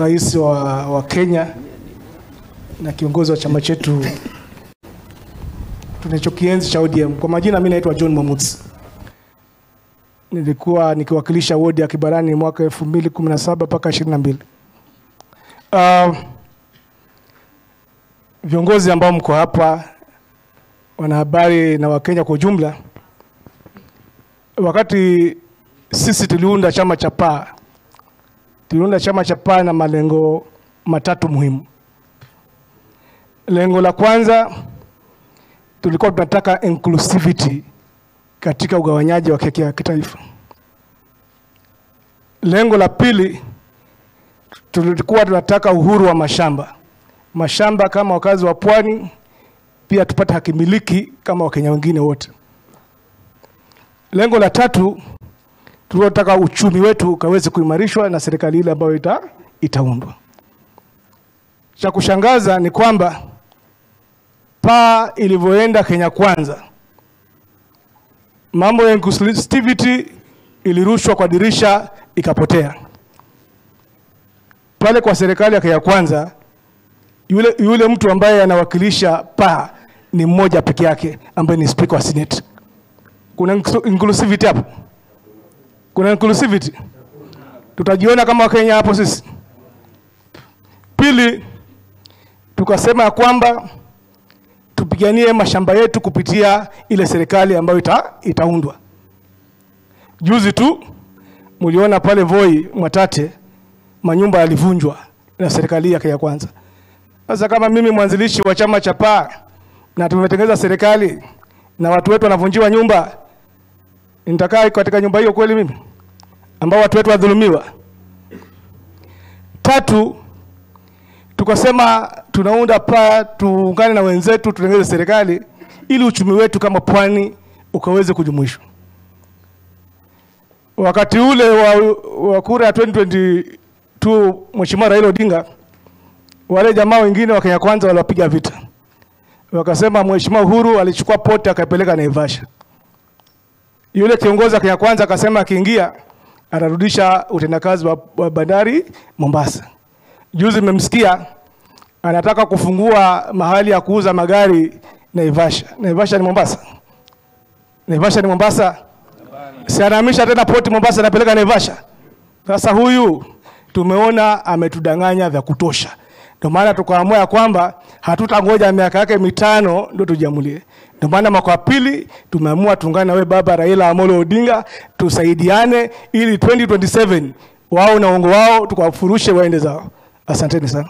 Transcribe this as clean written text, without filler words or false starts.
rais wa Kenya na kiongozi wa chama chetu tunachokienzi cha ODM. Kwa majina mimi naitwa John Mamutsi. Nilikuwa nikiwakilisha wodi ya Kibarani mwaka 2017 mpaka 22. Viongozi ambao mko hapa, wanahabari na Wakenya kwa ujumla, wakati sisi tuliunda chama cha PAA, na malengo matatu muhimu. Lengo la kwanza, tulikuwa tunataka inclusivity katika ugawanyaji wa keki ya kitaifa. Lengo la pili, tulikuwa tunataka uhuru wa mashamba kama wakazi wa pwani, pia tupate haki miliki kama Wakenya wengine wote. Lengo la tatu, tunataka uchumi wetu ukaweze kuimarishwa na serikali ile ambayo itaundwa. Cha kushangaza ni kwamba PAA ilivyoenda Kenya Kwanza, mambo ya inclusivity ilirushwa kwa dirisha ikapotea. Pale kwa serikali ya Kenya Kwanza, yule mtu ambaye anawakilisha PAA ni mmoja peke yake ambaye ni Speaker wa Senate. Kuna inclusivity hapo? Kuna inclusivity? Tutajiona kama Wakenya hapo sisi? Pili, tukasema kwamba tupiganie mashamba yetu kupitia ile serikali ambayo itaundwa. Juzi tu mliona pale Voi Mwatate manyumba yalivunjwa na serikali ya Kenya Kwanza. Sasa kama mimi mwanzilishi wa chama cha PAA na tumetengeneza serikali na watu wetu wanavunjiwa nyumba, nitakaa katika nyumba hiyo kweli mimi ambao watu wetu wadhulumiwa? Tatu, tukasema tunaunda PAA, tuungane na wenzetu tutengeneze serikali ili uchumi wetu kama pwani ukaweze kujumuishwa. Wakati ule wa kura ya 2022 Mheshimiwa Raila Odinga, wale jamaa wengine wa Kenya Kwanza walipiga vita. Wakasema Mheshimiwa Uhuru alichukua pote akapeleka Naivasha. Yule kiongozi wa Kenya Kwanza akasema akiingia atarudisha utendakazi wa bandari Mombasa. Juzi mmemsikia anataka kufungua mahali ya kuuza magari Naivasha. Naivasha ni Mombasa? Naivasha ni Mombasa? Si anahamisha tena poti Mombasa anapeleka Naivasha? Sasa huyu tumeona ametudanganya vya kutosha. Ndio maana tukaamua kwamba hatutangoja miaka yake 5 ndio tujiamulie. Ndio maana mwaka wa pili tumeamua tuungane na wewe baba Raila Amolo Odinga, tusaidiane ili 2027 wao na uongo wao tukawafurushe waende zao. Asanteni sana.